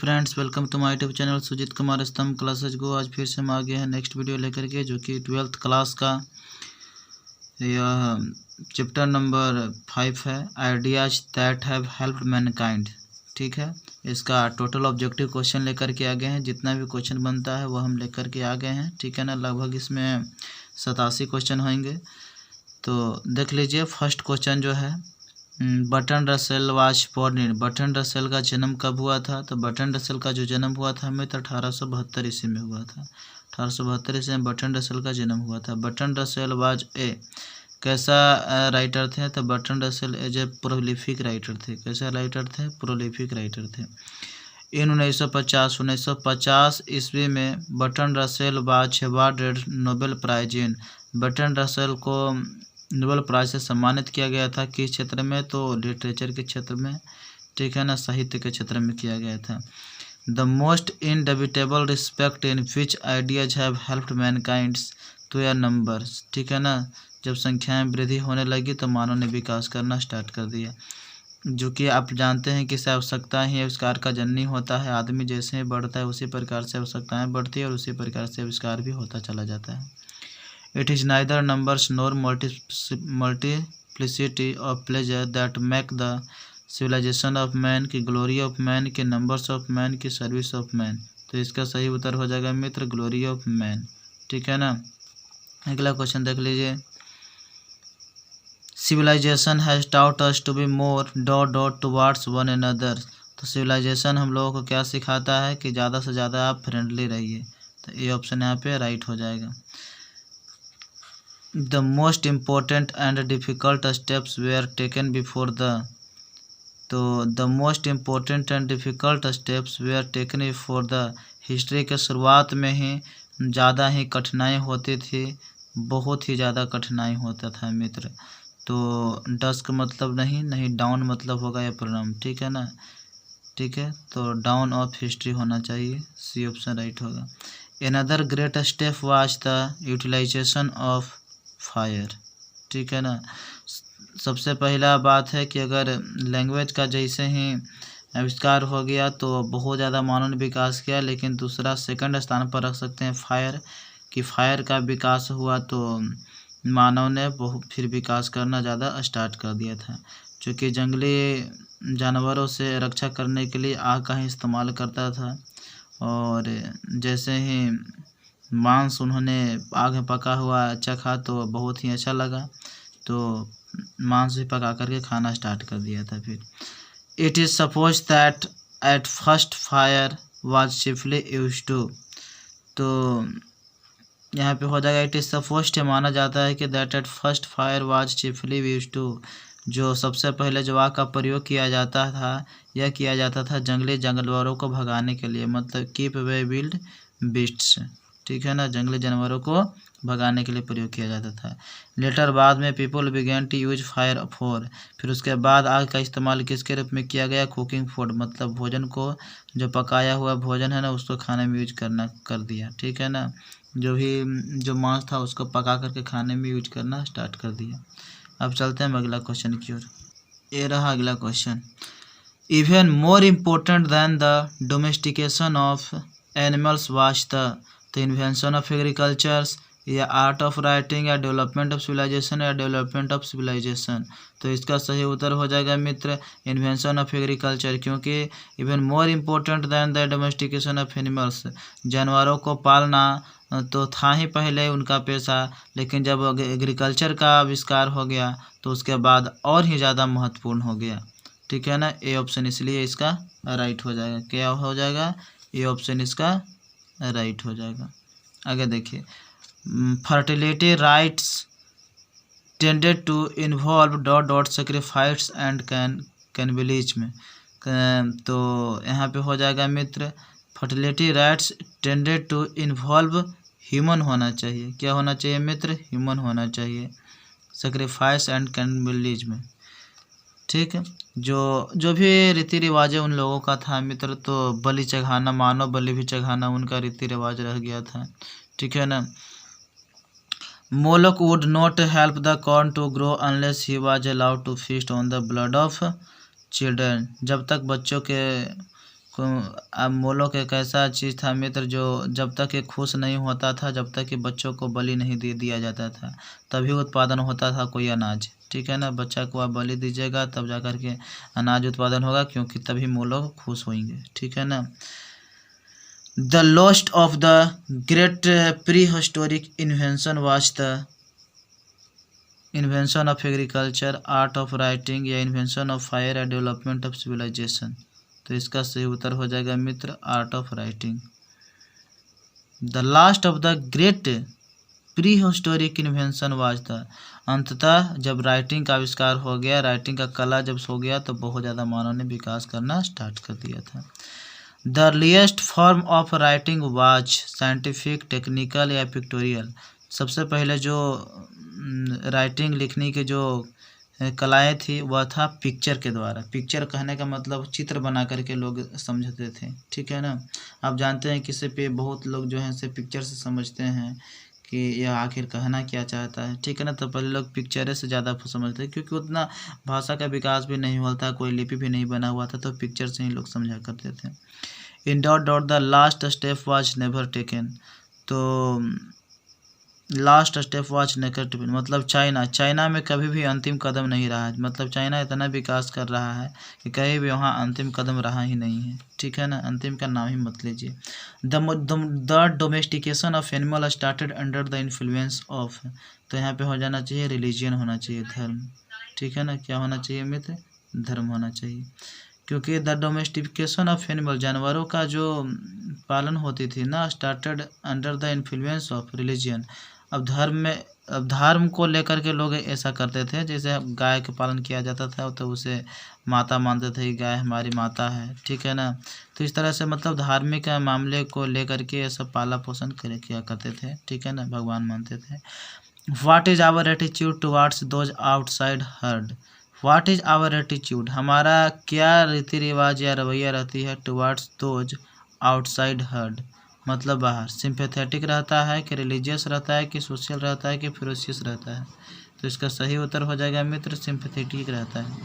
Friends, welcome to my YouTube channel Sujit Kumar Stambh classes गो। आज फिर से हम आ गए हैं नेक्स्ट वीडियो लेकर के, जो कि 12th क्लास का यह चैप्टर नंबर 5 है, ideas that have helped Mankind. ठीक है, इसका टोटल ऑब्जेक्टिव क्वेश्चन लेकर के आ गए हैं। जितना भी क्वेश्चन बनता है वो हम लेकर के आ गए हैं। ठीक है ना, लगभग इसमें 87 क्वेश्चन होंगे। तो देख लीजिए, फर्स्ट क्वेश्चन जो है, Bertrand Russell was born in. Bertrand Russell का जन्म कब हुआ था? तो बर्ट्रैंड रसेल का जो जन्म हुआ था हमें तो 1872 ईस्वी में हुआ था। 1872 ईस्वी में बर्ट्रैंड रसेल का जन्म हुआ था। बर्ट्रैंड रसेल वाज ए कैसा राइटर थे? तो Bertrand Russell as a prolific writer थे। कैसा राइटर थे? प्रोलिफिक राइटर थे। इन 1950 ईस्वी में Bertrand Russell was awarded Nobel prize in. Bertrand Russell को नोबेल प्राइज से सम्मानित किया गया था। किस क्षेत्र में? तो लिटरेचर के क्षेत्र में। ठीक है ना, साहित्य के क्षेत्र में किया गया था। The most indubitable respect in which ideas have helped mankind's to या नंबर्स। ठीक है ना, जब संख्याएं वृद्धि होने लगी तो मानव ने विकास करना स्टार्ट कर दिया। जो कि आप जानते हैं कि आवश्यकता ही आविष्कार का जननी होता है। आदमी जैसे ही बढ़ता है उसी प्रकार से आवश्यकताएं बढ़ती है और उसी प्रकार से आविष्कार भी होता चला जाता है। It is neither numbers nor multiplicity of pleasure that make the civilization of man की glory of man की numbers of man की service of man। तो इसका सही उत्तर हो जाएगा मित्र, glory of man। ठीक है ना, अगला क्वेश्चन देख लीजिए। Civilization has taught us to be more towards one another। तो civilization हम लोगों को क्या सिखाता है कि ज़्यादा से ज़्यादा आप फ्रेंडली रहिए। तो ये ऑप्शन यहाँ पे राइट हो जाएगा। The most important and difficult steps were taken before the। तो the most important and difficult steps were taken before the। History के शुरुआत में ही ज़्यादा ही कठिनाई होती थी, बहुत ही ज़्यादा कठिनाई होता था मित्र। तो डस्क मतलब नहीं डाउन मतलब होगा यह प्रोनाउन। ठीक है ना, ठीक है, तो डाउन ऑफ हिस्ट्री होना चाहिए, सी ऑप्शन राइट होगा। Another great step was the utilization of fire. ठीक है ना, सबसे पहला बात है कि अगर लैंग्वेज का जैसे ही आविष्कार हो गया तो बहुत ज़्यादा मानव ने विकास किया। लेकिन दूसरा सेकंड स्थान पर रख सकते हैं फायर, कि फायर का विकास हुआ तो मानव ने बहुत फिर विकास करना ज़्यादा स्टार्ट कर दिया था। चूँकि जंगली जानवरों से रक्षा करने के लिए आग का ही इस्तेमाल करता था, और जैसे ही मांस उन्होंने आग में पका हुआ चखा तो बहुत ही अच्छा लगा, तो मांस भी पका करके खाना स्टार्ट कर दिया था। फिर it is suppose that at first fire was chiefly used to. तो यहाँ पे हो जाएगा इट इज़ सपोज, माना जाता है कि that at first fire was chiefly used to. जो सबसे पहले जो आग का प्रयोग किया जाता था, यह किया जाता था जंगली जानवरों को भगाने के लिए, मतलब कीप अवे विल्ड बीस्ट्स। ठीक है ना, जंगली जानवरों को भगाने के लिए प्रयोग किया जाता था। लेटर बाद में people began to use fire for. फिर उसके बाद आग का इस्तेमाल किसके रूप में किया गया? कुकिंग फूड, मतलब भोजन को, जो पकाया हुआ भोजन है ना उसको खाने में यूज करना कर दिया। ठीक है ना, जो मांस था उसको पका करके खाने में यूज करना स्टार्ट कर दिया। अब चलते हैं अगला क्वेश्चन की ओर। ये रहा अगला question. Even more important than the domestication of animals was the. तो इन्वेंशन ऑफ एग्रीकल्चर्स, या आर्ट ऑफ राइटिंग, या डेवलपमेंट ऑफ सिविलाइजेशन, या डेवलपमेंट ऑफ सिविलाइजेशन। तो इसका सही उत्तर हो जाएगा मित्र, इन्वेंशन ऑफ एग्रीकल्चर। क्योंकि even more important than the domestication of animals, जानवरों को पालना तो था ही पहले उनका पेशा, लेकिन जब एग्रीकल्चर का आविष्कार हो गया तो उसके बाद और ही ज़्यादा महत्वपूर्ण हो गया। ठीक है ना, ए ऑप्शन इसलिए इसका राइट हो जाएगा। क्या हो जाएगा? ए ऑप्शन इसका राइट हो जाएगा। आगे देखिए, fertility rites tended to involve sacrifice and cannibalism. तो यहाँ पे हो जाएगा मित्र, fertility rites tended to involve human होना चाहिए। क्या होना चाहिए मित्र? ह्यूमन होना चाहिए, सेक्रीफाइस एंड कैनिबलिज्म। ठीक है, जो भी रीति रिवाजें उन लोगों का था मित्र, तो बलि चढ़ाना, मानव बलि भी चढ़ाना उनका रीति रिवाज रह गया था। ठीक है ना, Moloch would not help the corn to grow unless he was allowed to feast on the blood of children. जब तक बच्चों के अब मोलोक एक ऐसा चीज़ था मित्र जो जब तक ये खुश नहीं होता था, जब तक कि बच्चों को बलि नहीं दे दिया जाता था, तभी उत्पादन होता था कोई अनाज। ठीक है ना, बच्चा को आप बलि दीजिएगा तब जा कर के अनाज उत्पादन होगा, क्योंकि तभी मोलोक खुश होंगे। ठीक है ना। The last of the great pre historic invention was the invention of agriculture, art of writing या invention of fire and development of civilisation. तो इसका सही उत्तर हो जाएगा मित्र art of writing. The last of the great pre historic invention was the, अंततः जब राइटिंग का आविष्कार हो गया, राइटिंग का कला जब सो गया तो बहुत ज़्यादा मानव ने विकास करना स्टार्ट कर दिया था। The earliest form of writing was scientific, technical या पिक्टोरियल। सबसे पहले जो राइटिंग लिखने के जो कलाएँ थी वह था पिक्चर के द्वारा। पिक्चर कहने का मतलब चित्र बना करके लोग समझते थे। ठीक है ना। आप जानते हैं किसी पे बहुत लोग जो हैं से पिक्चर से समझते हैं कि यह आखिर कहना क्या चाहता है। ठीक है ना। तो पहले लोग पिक्चरें से ज़्यादा समझते हैं, क्योंकि उतना भाषा का विकास भी नहीं हुआ था, कोई लिपि भी नहीं बना हुआ था, तो पिक्चर से ही लोग समझा करते थे। In dot dot the last step was never taken. तो last step was never taken मतलब चाइना में कभी भी अंतिम कदम नहीं रहा है। मतलब चाइना इतना विकास कर रहा है कि कहीं भी वहाँ अंतिम कदम रहा ही नहीं है। ठीक है ना। अंतिम का नाम ही मत लीजिए। The domestication of animal started under the influence of, तो यहाँ पे हो जाना चाहिए रिलीजियन होना चाहिए, धर्म। ठीक है ना। क्या होना चाहिए मित्र? धर्म होना चाहिए, क्योंकि द डोमेस्टिकेशन ऑफ एनिमल, जानवरों का जो पालन होती थी ना, started under the influence of religion. अब धर्म को लेकर के लोग ऐसा करते थे, जैसे गाय के पालन किया जाता था तो उसे माता मानते थे कि गाय हमारी माता है। ठीक है ना। तो इस तरह से मतलब धार्मिक मामले को लेकर के ये सब पाला पोषण किया करते थे। ठीक है ना। भगवान मानते थे। What is our attitude towards those outside herd. What is our attitude, हमारा क्या रीति रिवाज या रवैया रहती है टुवार्ड्स दोज आउटसाइड हर्ड, मतलब बाहर। सिंपैथेटिक रहता है कि रिलीजियस रहता है कि सोशल रहता है कि फेरोशियस रहता है। तो इसका सही उत्तर हो जाएगा मित्र सिंपैथेटिक रहता है।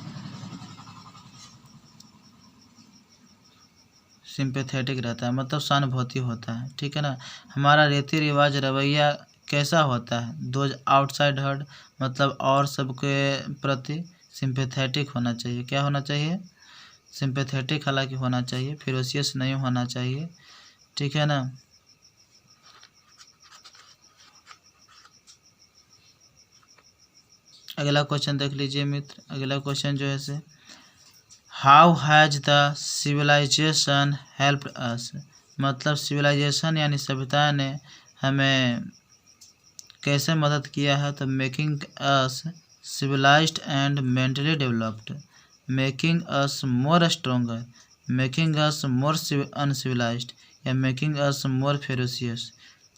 सिंपैथेटिक रहता है मतलब सहानुभूति होता है। ठीक है ना। हमारा रीति रिवाज रवैया कैसा होता है? दोज आउटसाइड हर्ड मतलब और सबके प्रति सिंपैथेटिक होना चाहिए। क्या होना चाहिए? सिंपैथेटिक हालांकि होना चाहिए, फेरोशियस नहीं होना चाहिए। ठीक है ना। अगला क्वेश्चन देख लीजिए मित्र। अगला क्वेश्चन जो है से how has the civilization helped us, मतलब सिविलाइजेशन यानी सभ्यता ने हमें कैसे मदद किया है? तो making us civilized and mentally developed, making us more stronger, making us more uncivilized या मेकिंग अस मोर फेरोशियस।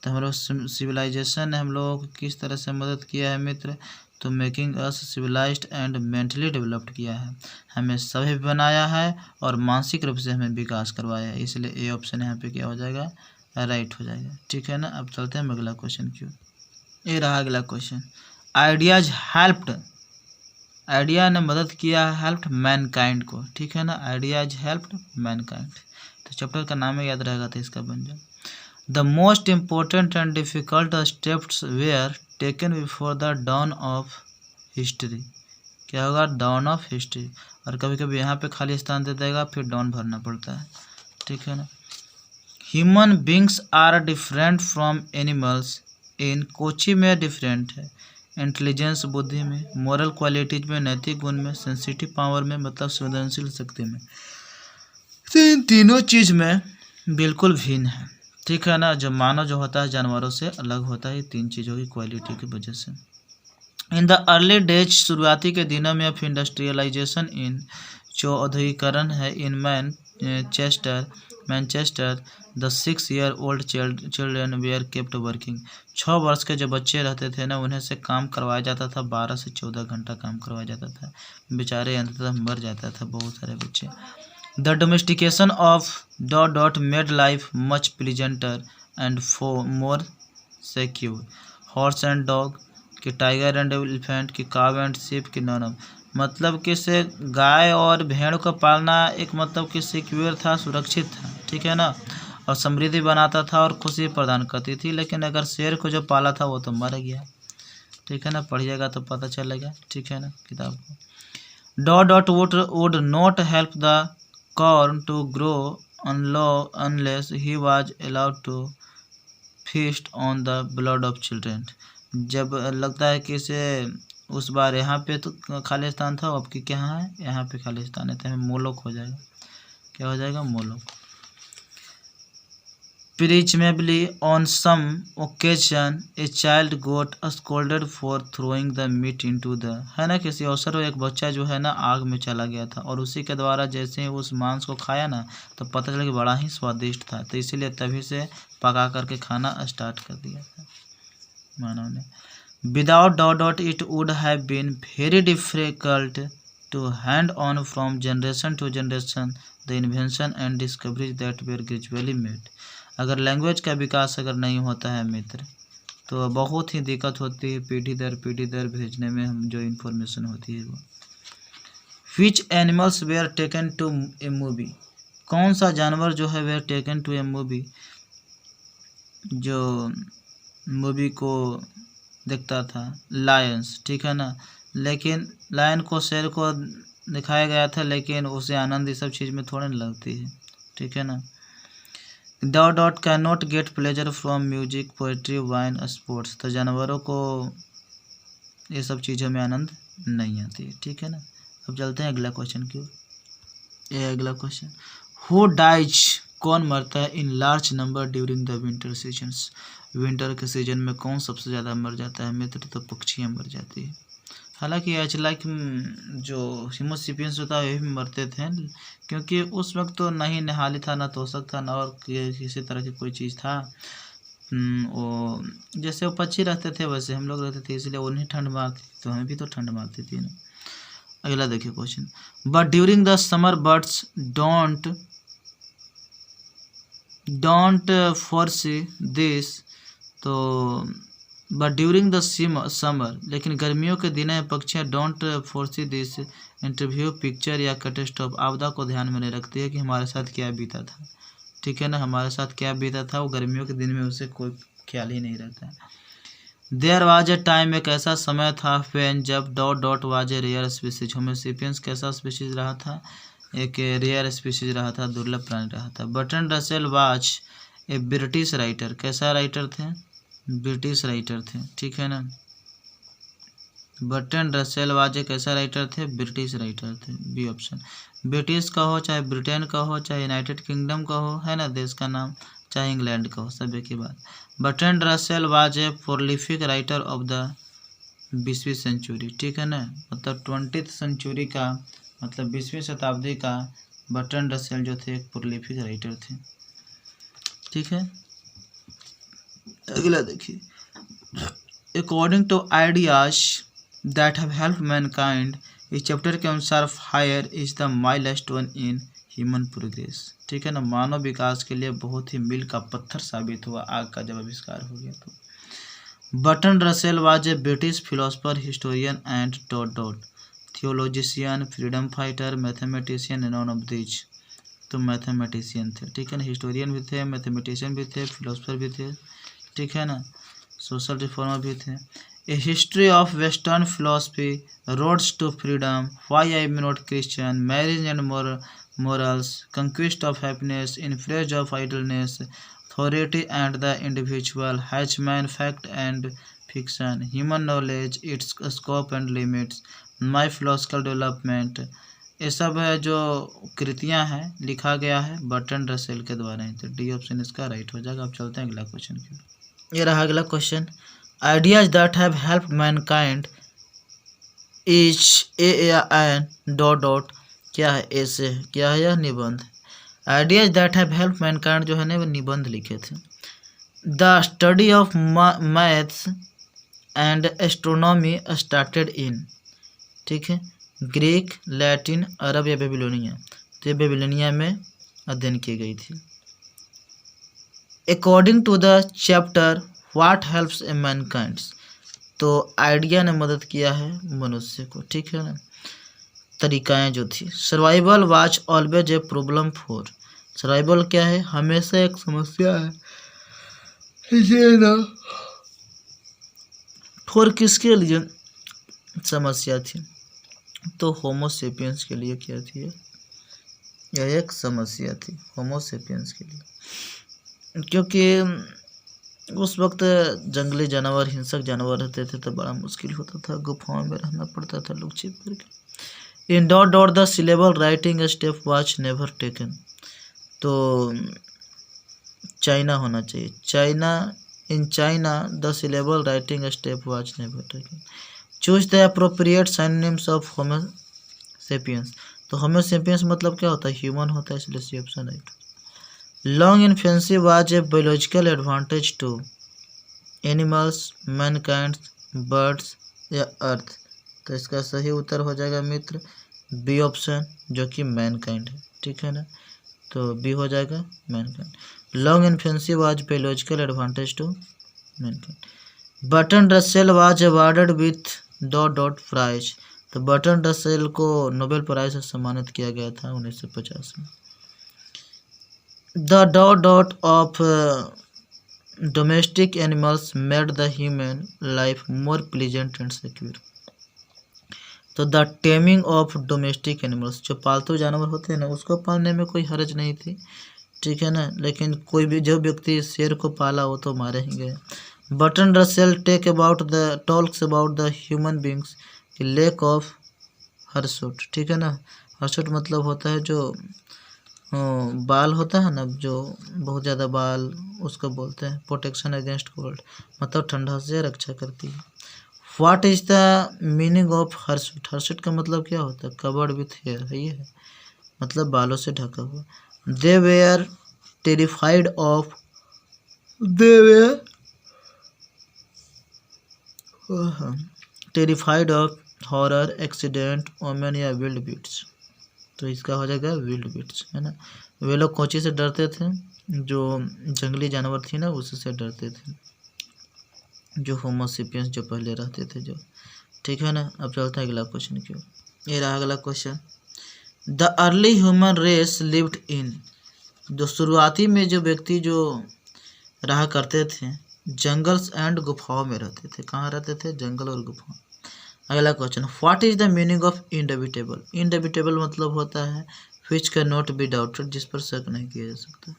तो हम लोग सिविलाइजेशन ने हम लोगों को किस तरह से मदद किया है मित्र? तो making us civilized and mentally developed किया है, हमें सभ्य बनाया है और मानसिक रूप से हमें विकास करवाया है। इसलिए ए ऑप्शन यहाँ पे क्या हो जाएगा? राइट हो जाएगा। ठीक है ना। अब चलते हैं अगला क्वेश्चन की ओर। ये रहा अगला क्वेश्चन। आइडियाज हेल्प्ड, आइडिया ने मदद किया है हेल्प्ड मैनकाइंड को। ठीक है ना। आइडियाज हेल्प्ड मैनकाइंड, तो चैप्टर का नाम याद रहेगा तो इसका बन जाए। The most important and difficult steps where taken before the down of history. क्या होगा? Down of history. और कभी कभी यहाँ पे खाली स्थान दे देगा फिर डाउन भरना पड़ता है। ठीक है ना। Human beings are different from animals in, कोची में डिफरेंट है, इंटेलिजेंस बुद्धि में, मोरल क्वालिटीज में नैतिक गुण में, सेंसिटिव पावर में मतलब संवेदनशील शक्ति में। इन तीनों चीज में बिल्कुल भिन्न है। ठीक है ना। जो मानव जो होता है जानवरों से अलग होता है, तीन चीज़ों की क्वालिटी की वजह से। इन द अर्ली डेज, शुरुआती के दिनों में ऑफ इंडस्ट्रियलाइजेशन इन, जो औद्योगिकरण है, in Manchester the 6 year old children were kept working. 6 वर्ष के जो बच्चे रहते थे ना उन्हें से काम करवाया जाता था, 12 से 14 घंटा काम करवाया जाता था, बेचारे अंततः मर जाता था बहुत सारे बच्चे। The domestication of dot made life much pleasanter and more secure. Horse and dog, कि टाइगर एंड एलिफेंट, कि काव एंड शिप, कि नॉन ऑफ। मतलब कि से गाय और भेड़ को पालना एक मतलब कि सिक्योर था, सुरक्षित था, ठीक है ना, और समृद्धि बनाता था और खुशी प्रदान करती थी। लेकिन अगर शेर को जो पाला था वो तो मर गया, ठीक है ना, पढ़िएगा तो पता चलेगा, ठीक है ना किताब को। Dot dot would not help the corn to grow unless he was allowed to feast on the blood of children. जब लगता है कि इसे उस बार यहाँ पे तो खालिस्तान था, अब की क्या है, यहाँ पे खालिस्तान है, तो मोलोक हो जाएगा, क्या हो जाएगा, Moloch. Presumably on some occasion a child got scolded for throwing the meat into the, है ना, किसी अवसर में एक बच्चा जो है ना आग में चला गया था और उसी के द्वारा जैसे ही उस मांस को खाया ना तो पता चला कि बड़ा ही स्वादिष्ट था, तो इसीलिए तभी से पका करके खाना स्टार्ट कर दिया था मानव ने। Without dot dot it would have been very difficult to hand on from generation to generation the invention and discoveries that were gradually made. अगर लैंग्वेज का विकास अगर नहीं होता है मित्र तो बहुत ही दिक्कत होती है पीढ़ी दर भेजने में हम जो इन्फॉर्मेशन होती है वो। Which animals were taken to a movie, कौन सा जानवर जो है were taken to a movie, जो मूवी को देखता था, लायंस, ठीक है ना, लेकिन लायन को शेर को दिखाया गया था लेकिन उसे आनंद इस सब चीज़ में थोड़े न लगती है, ठीक है ना। Dot dot can not gate pleasure from music poetry wine sports, तो जानवरों को ये सब चीज़ों में आनंद नहीं आती है, ठीक है ना। अब चलते हैं अगला क्वेश्चन की ओर। ये अगला क्वेश्चन, हु डाइज, कौन मरता है इन large number during the winter seasons, winter के सीजन में कौन सबसे ज़्यादा मर जाता है मित्र, तो पक्षियाँ मर जाती है। हालांकि एच लाइक जो हिमोसिपियंस होता है ये भी मरते थे क्योंकि उस वक्त तो नहीं नहाली था, ना तोशक था, ना और किसी तरह की कोई चीज़ था। वो जैसे वो पक्षी रहते थे वैसे हम लोग रहते थे, इसलिए उन्हें ठंड मारती थी तो हमें भी तो ठंड मारती थी ना। अगला देखिए question, but during the summer birds don't foresee this, तो बट ड्यूरिंग द समर, लेकिन गर्मियों के दिन में पक्षियाँ don't foresee this interview picture या कैटेस्ट्रोफ, आपदा को ध्यान में नहीं रखती है कि हमारे साथ क्या बीता था, ठीक है ना, हमारे साथ क्या बीता था, वो गर्मियों के दिन में उसे कोई ख्याल ही नहीं रहता है। देयर वाज ए टाइम, एक ऐसा समय था, व्हेन, जब, dot dot was a rare species, homo sapiens कैसा स्पीसीज रहा था, एक रेयर स्पीसीज रहा था, दुर्लभ प्राणी रहा था। Bertrand Russell was a British writer, कैसा राइटर थे, ब्रिटिश राइटर थे, ठीक है ना। बर्ट्रैंड रसेल वाज एक ऐसा राइटर थे, ब्रिटिश राइटर थे, बी ऑप्शन। ब्रिटिश का हो चाहे ब्रिटेन का हो चाहे यूनाइटेड किंगडम का हो, है ना, देश का नाम, चाहे इंग्लैंड का हो, सब एक ही बात। Bertrand Russell was a prolific writer of the 20वीं सेंचुरी, ठीक है ना, मतलब 20th सेंचुरी का, मतलब 20वीं शताब्दी का बर्ट्रैंड रसेल जो थे एक प्रोलिफिक राइटर थे, ठीक है। अगला देखिए, according to ideas that have help mankind, इस चैप्टर के अनुसार fire is the milestone in human progress, ठीक है ना, मानव विकास के लिए बहुत ही मील का पत्थर साबित हुआ आग का जब आविष्कार हो गया तो। Bertrand Russell was a British philosopher, historian and dot dot theologian, freedom fighter, mathematician, none of these, तो मैथमेटिशियन थे, ठीक है ना, हिस्टोरियन भी थे, मैथमेटिशियन भी थे, फिलोसफर भी थे, ठीक है ना, सोशल रिफॉर्मर भी थे। A history of western philosophy, roads to freedom, why I am not Christian, marriage and morals, conquest of happiness, influence of idleness, authority and the individual, Hatchman, fact and fiction, human knowledge, its scope and limits, my philosophical development, ये सब जो कृतियां हैं लिखा गया है Bertrand Russell के द्वारा ही, तो डी ऑप्शन इसका राइट हो जाएगा। अब चलते हैं अगला क्वेश्चन की। ये रहा अगला question, ideas that have help Mankind is an dot dot, क्या है, ऐसे क्या है यह निबंध। Ideas that have help Mankind जो है ना वो निबंध लिखे थे। The study of maths and astronomy started in, ठीक है, ग्रीक, लैटिन, अरब या बेबीलोनिया, तो ये बेबीलोनिया में अध्ययन की गई थी। According to the chapter what helps mankind, तो आइडिया ने मदद किया है मनुष्य को, ठीक है ना। तरीकाएँ जो थी। Survival was always a problem for, survival क्या है, हमेशा एक समस्या है, ये ना फॉर किसके लिए समस्या थी, तो होमोसेपियंस के लिए क्या थी, यह एक समस्या थी होमोसेपियंस के लिए, क्योंकि उस वक्त जंगली जानवर, हिंसक जानवर रहते थे तो बड़ा मुश्किल होता था, गुफाओं में रहना पड़ता था लोग छिप करके। In dot dot the syllable writing step was never taken, तो चाइना होना चाहिए, China, in China the syllable writing step was never taken. Choose the appropriate synonyms of homo sapiens, तो होमोसेपियंस मतलब क्या होता है, ह्यूमन होता है, इसलिए C option right. Long infancy was a biological advantage to animals, mankind, birds या earth, तो इसका सही उत्तर हो जाएगा मित्र बी ऑप्शन, जो कि मैनकाइंड है, ठीक है ना, तो बी हो जाएगा mankind. Long infancy was biological advantage to mankind. Bertrand Russell was awarded with dot dot prize, तो बर्टन रसेल को नोबेल प्राइज से सम्मानित किया गया था 1950 में। The dot dot of domestic animals made the human life more pleasant and secure, तो the taming of domestic animals, जो पालतू जानवर होते हैं ना उसको पालने में कोई हर्ज नहीं थी, ठीक है ना, लेकिन कोई भी जो व्यक्ति शेर को पाला वो तो मारे ही गए। Bertrand Russell talks about the human beings lack of hirsute, ठीक है ना, हर्सूट मतलब होता है जो बाल होता है ना, जो बहुत ज़्यादा बाल, उसको बोलते हैं प्रोटेक्शन अगेंस्ट कोल्ड, मतलब ठंडा से रक्षा करती है। What is the meaning of hirsute, hirsute का मतलब क्या होता है, कवर्ड विथ हेयर है, ये है मतलब बालों से ढका हुआ। They were terrified of, they were terrified of horror, accident, omen या विल्ड बीट्स, तो इसका हो जाएगा विल्ड बीट्स, है ना। वे लोग कौची से डरते थे, जो जंगली जानवर थी ना उससे डरते थे, जो होमोसेपियंस जो पहले रहते थे जो, ठीक है ना। अब चलता है अगला क्वेश्चन की ओर, ये रहा अगला question. The early human race lived in, जो शुरुआती में जो व्यक्ति जो रहा करते थे जंगल्स एंड गुफाओं में रहते थे, कहाँ रहते थे, जंगल और गुफाओं। अगला question, what is the meaning of indubitable, indubitable मतलब होता है which can not be doubted, जिस पर शक नहीं किया जा सकता,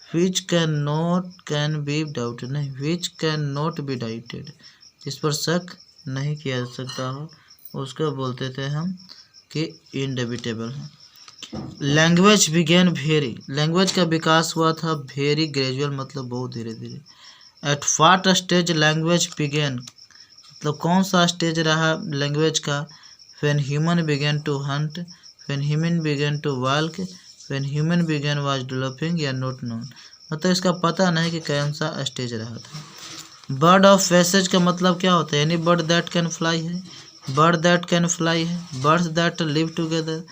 विच कैन बी डाउटेड नहीं, विच कैन नॉट बी डाउटेड, जिस पर शक नहीं किया जा सकता हो उसको बोलते थे हम कि इनडेबिटेबल है। लैंग्वेज बिगेन वेरी, लैंग्वेज का विकास हुआ था वेरी ग्रेजुअल मतलब बहुत धीरे धीरे। At what stage language began, मतलब कौन सा स्टेज रहा लैंग्वेज का, when human began to hunt, when human began to walk, when human began was developing या नॉट नोन, मतलब इसका पता नहीं कि कौन सा स्टेज रहा था। बर्ड ऑफ पैसेज का मतलब क्या होता है, यानी बर्ड दैट कैन फ्लाई है, बर्ड दैट कैन फ्लाई है, birds that live together,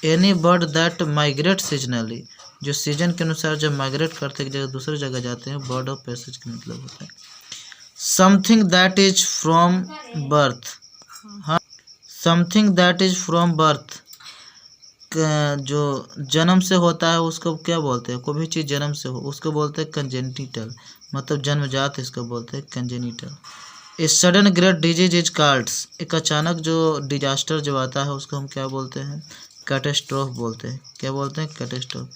any bird that migrate seasonally, जो सीजन के अनुसार जब माइग्रेट करते एक जगह दूसरी जगह जाते हैं, बर्ड ऑफ पैसेज का मतलब होता है। Something that is from birth, हाँ, something that is from birth, जो जन्म से होता है उसको क्या बोलते हैं, कोई भी चीज़ जन्म से हो उसको बोलते हैं कंजेनिटल, मतलब जन्मजात इसको बोलते हैं congenital. A sudden great disease is called, एक अचानक जो डिजास्टर जब आता है उसको हम क्या बोलते हैं, कैटेस्ट्रोफ बोलते हैं, क्या बोलते हैं, कैटेस्ट्रोफ।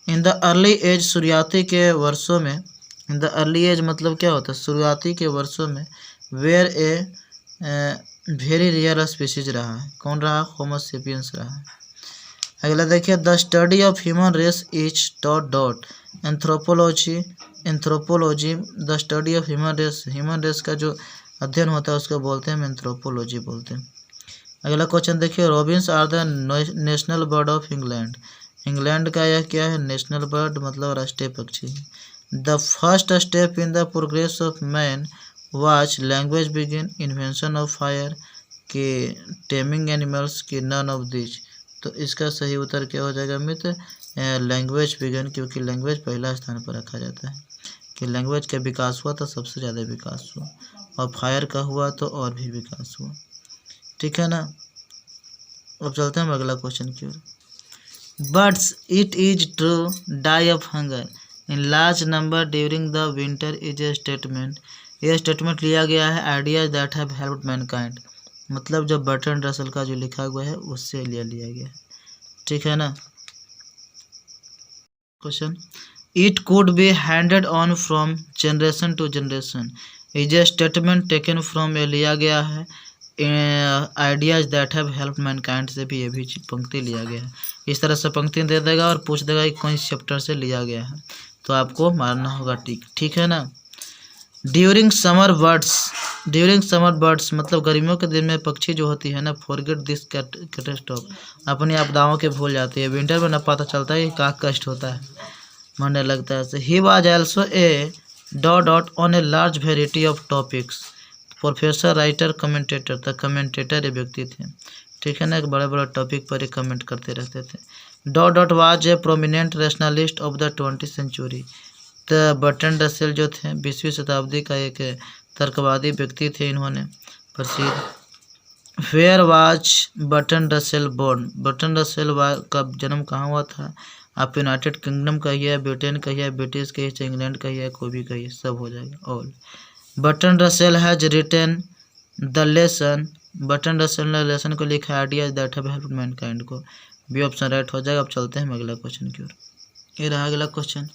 इन द अर्ली एज, शुरुआती के वर्षों में, इन द अर्ली एज मतलब क्या होता है, शुरुआती के वर्षों में, were a very rare species रहा है, कौन रहा, होमोसेपियंस रहा है। अगला देखिए, the study of human race is dot dot anthropology, anthropology the study of human race का जो अध्ययन होता है उसको बोलते हैं एंथ्रोपोलॉजी बोलते हैं। अगला क्वेश्चन देखिए, robins are the national bird of England, England का यह क्या है, नेशनल बर्ड मतलब राष्ट्रीय पक्षी। The first step in the progress of man was language begin, invention of fire, के टेमिंग एनिमल्स, की नन ऑफ दिस, तो इसका सही उत्तर क्या हो जाएगा मित्र, लैंग्वेज बिगिन, क्योंकि लैंग्वेज पहला स्थान पर रखा जाता है, कि लैंग्वेज का विकास हुआ तो सबसे ज़्यादा विकास हुआ, और फायर का हुआ तो और भी विकास हुआ, ठीक है ना। अब चलते हैं अगला क्वेश्चन की ओर। But it is true die of hunger in large number during the winter is a statement. यह स्टेटमेंट लिया गया है ideas that have helped mankind, मतलब जो बर्ट्रैंड रसल का जो लिखा हुआ है उससे लिया गया है, ठीक है ना। Question, it could be handed on from generation to generation is a statement taken from, ये लिया गया है ideas that have help mankind से भी ये भी पंक्ति लिया गया है। इस तरह से पंक्ति दे देगा और पूछ देगा कि कौन चैप्टर से लिया गया है, तो आपको मारना होगा ठीक है ना। ड्यूरिंग समर बर्ड्स मतलब गर्मियों के दिन में पक्षी जो होती है ना, फॉरगेट दिस कैटेस्ट्रोफ, अपनी आपदाओं के भूल जाती है। विंटर में न पता चलता है कि क्या कष्ट होता है, मरने लगता है। He was also a dot on a large variety of topics, professor writer commentator, तक कमेंटेटर ये व्यक्ति थे, ठीक है ना। एक बड़े बड़े टॉपिक पर ही कमेंट करते रहते थे। Dot was a prominent rationalist of the 20th century, the Bertrand Russell जो थे 20वीं शताब्दी का एक तर्कवादी व्यक्ति थे, इन्होंने प्रसिद्ध। Where was Bertrand Russell born, Bertrand Russell का जन्म कहाँ हुआ था, आप यूनाइटेड किंगडम कहिए, ब्रिटेन कहिए, ब्रिटिश कहिए, इंग्लैंड कहिए, कोई भी कहिए, सब हो जाएगा all. Bertrand Russell has written the lesson, Bertrand Russell ने लेसन को लिखा ideas that have helped mankind को, बी ऑप्शन राइट हो जाएगा। अब चलते हैं अगला क्वेश्चन की ओर। ये रहा अगला क्वेश्चन।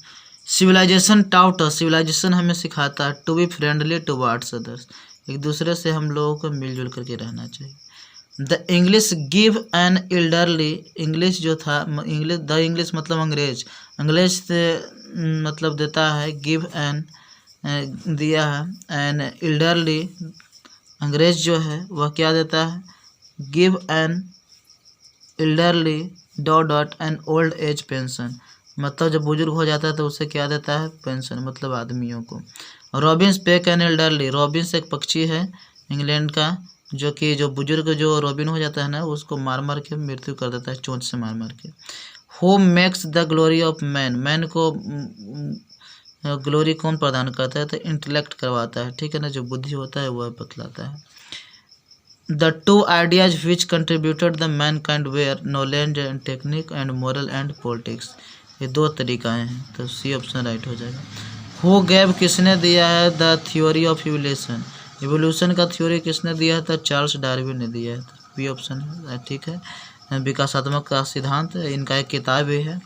सिविलाइजेशन टाउट, सिविलाइजेशन हमें सिखाता है to be friendly towards others, एक दूसरे से हम लोगों को मिलजुल करके रहना चाहिए। The English give an elderly, English जो था, द इंग्लिश मतलब अंग्रेज, अंग्रेज से मतलब देता है गिव एन, दिया है एन एल्डरली, अंग्रेज जो है वह क्या देता है, give an elderly dot an old age pension, मतलब जब बुजुर्ग हो जाता है तो उसे क्या देता है, पेंशन, मतलब आदमियों को। Robins pack an elderly, Robins एक पक्षी है इंग्लैंड का, जो कि जो बुजुर्ग जो रॉबिन हो जाता है ना, उसको मार मार के मृत्यु कर देता है, चोंच से मार मार के। Home makes the glory of man, man को ग्लोरी कौन प्रदान करता है, तो इंटेलेक्ट करवाता है, ठीक है ना, जो बुद्धि होता है वह बतलाता है। The two ideas which contributed the mankind were knowledge and technique and moral and politics, ये दो तरीकाएँ हैं, तो सी ऑप्शन राइट हो जाएगा। हु गैव, किसने दिया है the theory of evolution, evolution का थ्योरी किसने दिया है, तो चार्ल्स डार्विन ने दिया है, बी ऑप्शन है, ठीक है। विकासात्मक का सिद्धांत, इनका एक किताब भी है,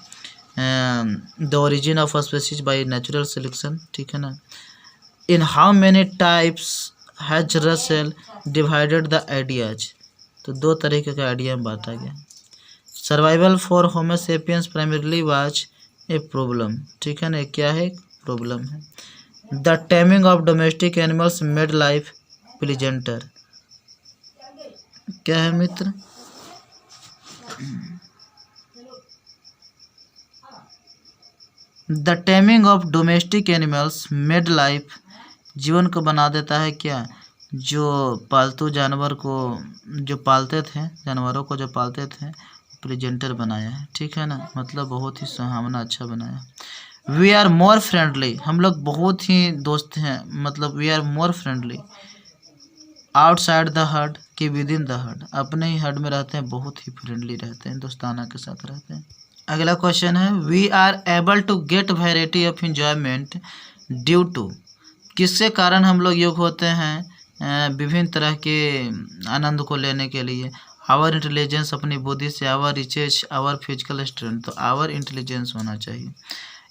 the origin of species by natural selection, ठीक है ना। In how many types has Russell divided the ideas, तो दो तरीके का आइडिया में बांटा गया। Survival for homo sapiens primarily was a problem, ठीक है ना, क्या है, प्रॉब्लम है। The taming of domestic animals made life pleasanter, क्या है मित्र, the taming of domestic animals made life, जीवन को बना देता है क्या, जो पालतू जानवर को जो पालते थे, जानवरों को जो पालते थे, प्रेजेंटर बनाया है, ठीक है ना, मतलब बहुत ही सुहावना अच्छा बनाया। वी आर मोर फ्रेंडली, हम लोग बहुत ही दोस्त हैं, मतलब we are more friendly outside the herd कि विद इन द हर्ड, अपने ही हर्ड में रहते हैं, बहुत ही फ्रेंडली रहते हैं, दोस्ताना के साथ रहते हैं। अगला क्वेश्चन है, we are able to get variety of enjoyment due to, किसके कारण हम लोग योग होते हैं विभिन्न तरह के आनंद को लेने के लिए, आवर इंटेलिजेंस, अपनी बुद्धि से, our riches, our physical strength, तो आवर इंटेलिजेंस होना चाहिए।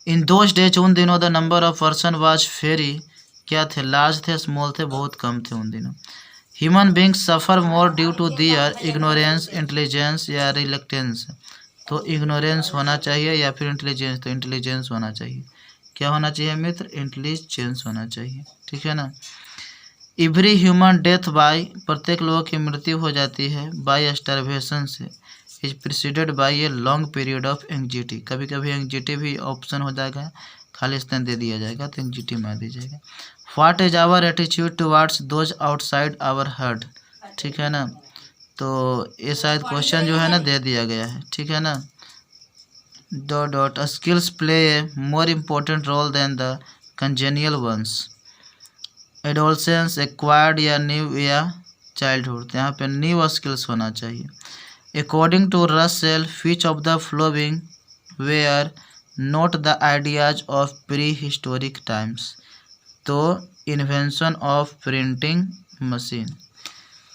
इन दोज डेज, उन दिनों the number of person was very, क्या थे, लार्ज थे, स्मॉल थे, बहुत कम थे उन दिनों। Human beings suffer more due to their ignorance, intelligence या रिलेक्टेंस, तो इग्नोरेंस होना चाहिए या फिर इंटेलिजेंस, तो इंटेलिजेंस होना चाहिए, क्या होना चाहिए मित्र, इंटेलिजेंस होना चाहिए, ठीक है ना। एवरी ह्यूमन डेथ बाय, प्रत्येक लोगों की मृत्यु हो जाती है, बाय स्टारवेशन से, is preceded by a long period of anxiety, कभी कभी एंग्जाइटी भी ऑप्शन हो जाएगा, खाली स्थान दे दिया जाएगा तो एंग्जाइटी मार दी जाएगा। What is our attitude towards those outside our herd, ठीक है ना, तो ये शायद क्वेश्चन जो है ना दे दिया गया है, ठीक है ना। Dot skills play a more important role than the congenial ones, adolescence, acquired या न्यू या चाइल्डहुड, तो यहाँ पे न्यू स्किल्स होना चाहिए। According to Russell, which of the following were not the ideas of prehistoric times? तो invention of printing machine.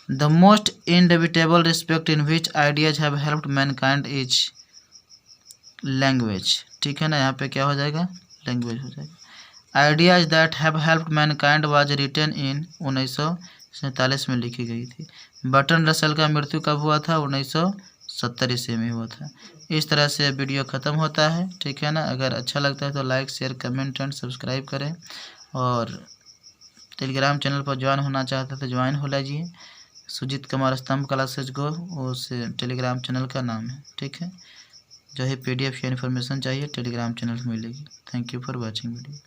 The most indubitable respect in which ideas have helped mankind is language. ठीक है ना, यहाँ पे क्या हो जाएगा, लैंग्वेज हो जाएगा। Ideas that have helped mankind was written in 1947 में लिखी गई थी। बर्ट्रैंड रसल का मृत्यु कब हुआ था, 1970 ईस्वी में हुआ था। इस तरह से वीडियो ख़त्म होता है। ठीक है ना, अगर अच्छा लगता है तो like share comment and subscribe करें, और टेलीग्राम चैनल पर ज्वाइन होना चाहते हैं तो ज्वाइन हो लीजिए। सुजीत कुमार स्तंभ क्लासेज गो उस टेलीग्राम चैनल का नाम है। ठीक है, जो है PDF या इन्फॉर्मेशन चाहिए टेलीग्राम चैनल में मिलेगी। Thank you for watching video.